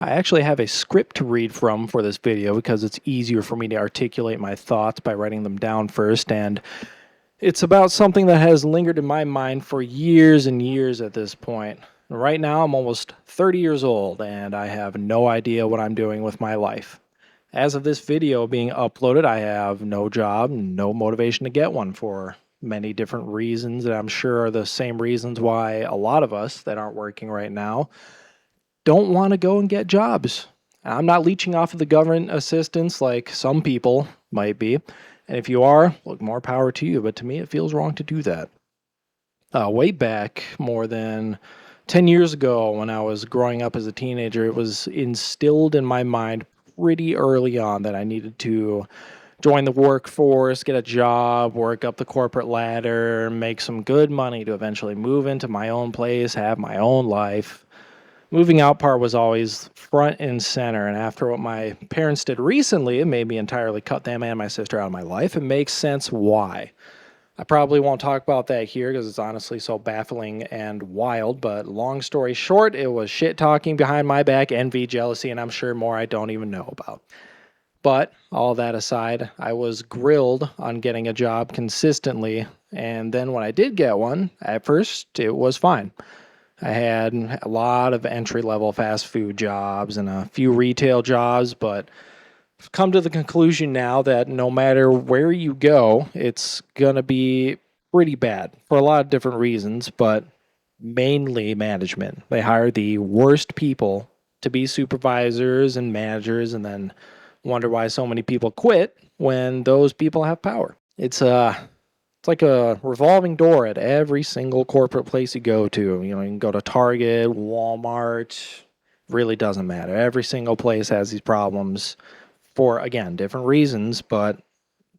I actually have a script to read from for this video because it's easier for me to articulate my thoughts by writing them down first, and it's about something that has lingered in my mind for years and years at this point. Right now, I'm almost 30 years old, and I have no idea what I'm doing with my life. As of this video being uploaded, I have no job, no motivation to get one for many different reasons that I'm sure are the same reasons why a lot of us that aren't working right now don't want to go and get jobs. I'm not leeching off of the government assistance like some people might be. And if you are, look, more power to you. But to me, it feels wrong to do that. Way back, more than 10 years ago, when I was growing up as a teenager, it was instilled in my mind pretty early on that I needed to join the workforce, get a job, work up the corporate ladder, make some good money to eventually move into my own place, have my own life. Moving out part was always front and center, and after what my parents did recently, it made me entirely cut them and my sister out of my life. It makes sense why. I probably won't talk about that here because it's honestly so baffling and wild, but long story short, it was shit talking behind my back, envy, jealousy, and I'm sure more I don't even know about. But all that aside, I was grilled on getting a job consistently, and then when I did get one, at first it was fine. I had a lot of entry-level fast food jobs and a few retail jobs, but I've come to the conclusion now that no matter where you go, it's going to be pretty bad for a lot of different reasons, but mainly management. They hire the worst people to be supervisors and managers and then wonder why so many people quit when those people have power. It's like a revolving door at every single corporate place you go to. You can go to Target, Walmart, really doesn't matter. Every single place has these problems for, again, different reasons, but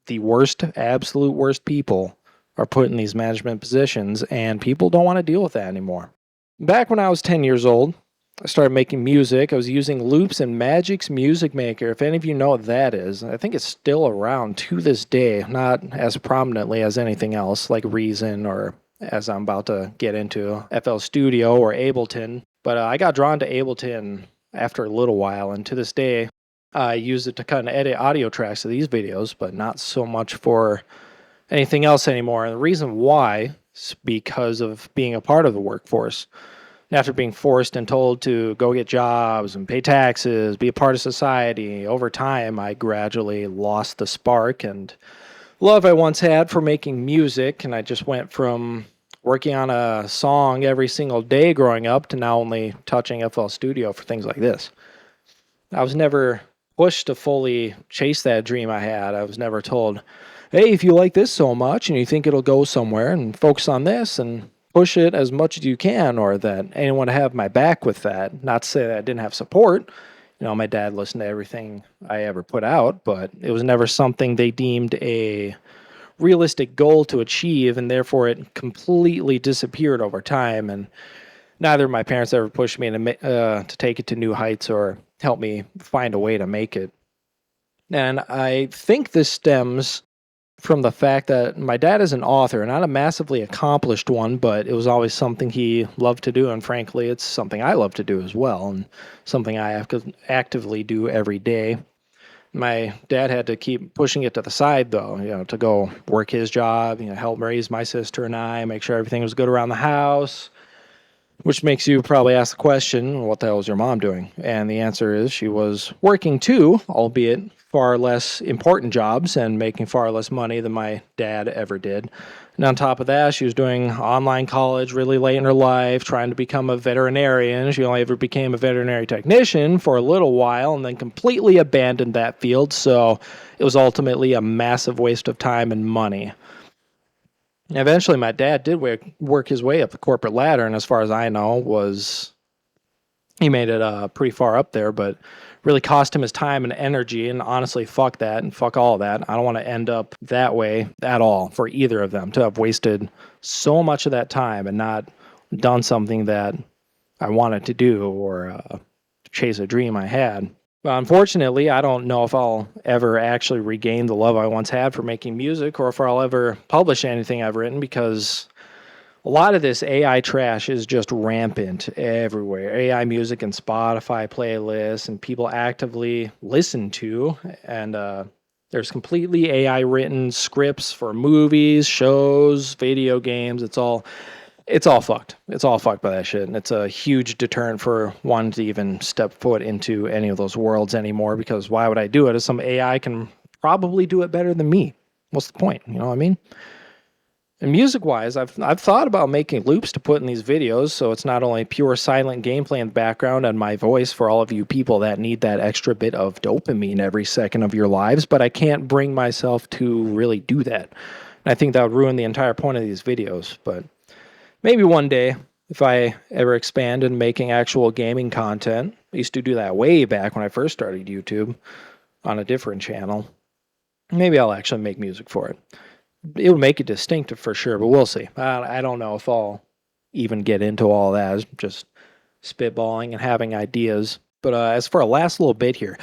the worst, absolute worst people are put in these management positions, and people don't want to deal with that anymore. Back when I was 10 years old, I started making music. I was using loops in Magic's Music Maker. If any of you know what that is, I think it's still around to this day, not as prominently as anything else like Reason or as I'm about to get into FL Studio or Ableton. But I got drawn to Ableton after a little while, and to this day, I use it to kind of edit audio tracks of these videos, but not so much for anything else anymore. And the reason why is because of being a part of the workforce. After being forced and told to go get jobs and pay taxes, be a part of society, over time I gradually lost the spark and love I once had for making music, and I just went from working on a song every single day growing up to now only touching FL Studio for things like this. I was never pushed to fully chase that dream I had. I was never told, hey, if you like this so much and you think it'll go somewhere and focus on this and push it as much as you can, or that anyone would have my back with that. Not to say that I didn't have support. My dad listened to everything I ever put out, but it was never something they deemed a realistic goal to achieve, and therefore it completely disappeared over time. And neither of my parents ever pushed me to take it to new heights or help me find a way to make it. And I think this stems from the fact that my dad is an author, not a massively accomplished one, but it was always something he loved to do, and frankly, it's something I love to do as well, and something I actively do every day. My dad had to keep pushing it to the side, though, to go work his job, help raise my sister and I, make sure everything was good around the house, which makes you probably ask the question, what the hell is your mom doing? And the answer is she was working too, albeit far less important jobs and making far less money than my dad ever did. And on top of that, she was doing online college really late in her life, trying to become a veterinarian. She only ever became a veterinary technician for a little while and then completely abandoned that field. So it was ultimately a massive waste of time and money. Eventually, my dad did work his way up the corporate ladder, and as far as I know, he made it pretty far up there, but really cost him his time and energy, and honestly, fuck that, and fuck all of that. I don't want to end up that way at all for either of them, to have wasted so much of that time and not done something that I wanted to do or chase a dream I had. But unfortunately, I don't know if I'll ever actually regain the love I once had for making music or if I'll ever publish anything I've written because, A lot of this AI trash is just rampant everywhere. AI music and Spotify playlists, and people actively listen to. And there's completely AI written scripts for movies, shows, video games. It's all fucked. It's all fucked by that shit. And it's a huge deterrent for one to even step foot into any of those worlds anymore, because why would I do it if some AI can probably do it better than me? What's the point? You know what I mean? And music-wise, I've thought about making loops to put in these videos, so it's not only pure silent gameplay in the background and my voice for all of you people that need that extra bit of dopamine every second of your lives, but I can't bring myself to really do that. And I think that would ruin the entire point of these videos, but maybe one day, if I ever expand in making actual gaming content. I used to do that way back when I first started YouTube on a different channel. Maybe I'll actually make music for it. It would make it distinctive for sure, but we'll see. I don't know if I'll even get into all that. It's just spitballing and having ideas. But as for a last little bit here,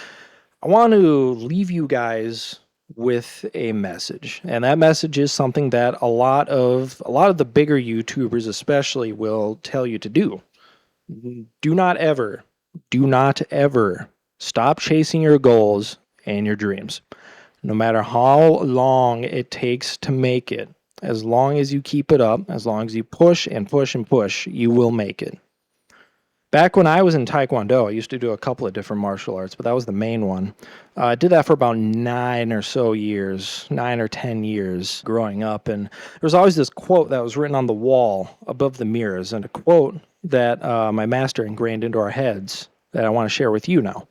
I want to leave you guys with a message, and that message is something that a lot of the bigger YouTubers especially will tell you to do. Do not ever stop chasing your goals and your dreams. No matter how long it takes to make it, as long as you keep it up, as long as you push and push and push, you will make it. Back when I was in Taekwondo, I used to do a couple of different martial arts, but that was the main one. I did that for about 9 or 10 years growing up. And there was always this quote that was written on the wall above the mirrors, and a quote that my master ingrained into our heads that I want to share with you now.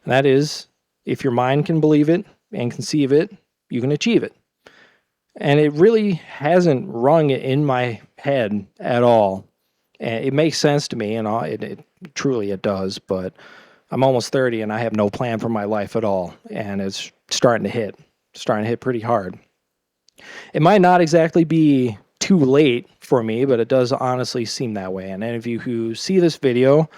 And that is, if your mind can believe it and conceive it, you can achieve it. And it really hasn't rung in my head at all. And it makes sense to me, and it truly does, but I'm almost 30 and I have no plan for my life at all, and it's starting to hit pretty hard. It might not exactly be too late for me, but it does honestly seem that way. And any of you who see this video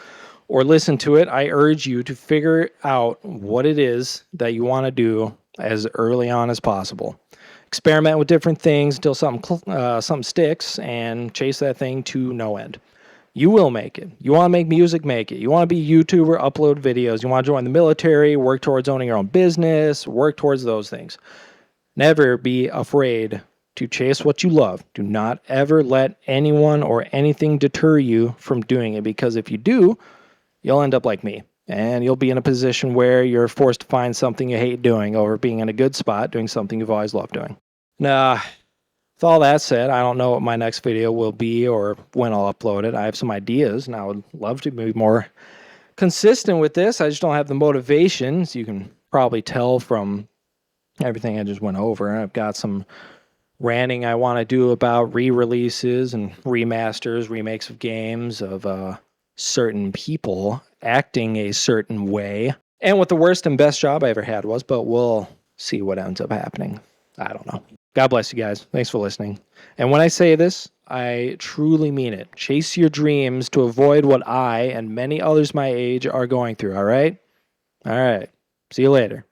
or listen to it, I urge you to figure out what it is that you want to do as early on as possible. Experiment with different things until something sticks, and chase that thing to no end. You will make it. You want to make music, make it. You want to be a YouTuber, upload videos. You want to join the military, work towards owning your own business, work towards those things. Never be afraid to chase what you love. Do not ever let anyone or anything deter you from doing it, because if you do, you'll end up like me. And you'll be in a position where you're forced to find something you hate doing over being in a good spot doing something you've always loved doing. Now, with all that said, I don't know what my next video will be or when I'll upload it. I have some ideas, and I would love to be more consistent with this. I just don't have the motivation, as you can probably tell from everything I just went over. I've got some ranting I want to do about re-releases and remasters, remakes of games, of certain people acting a certain way, and what the worst and best job I ever had was, but we'll see what ends up happening. I don't know. God bless you guys. Thanks for listening. And when I say this, I truly mean it. Chase your dreams to avoid what I and many others my age are going through, all right? All right. See you later.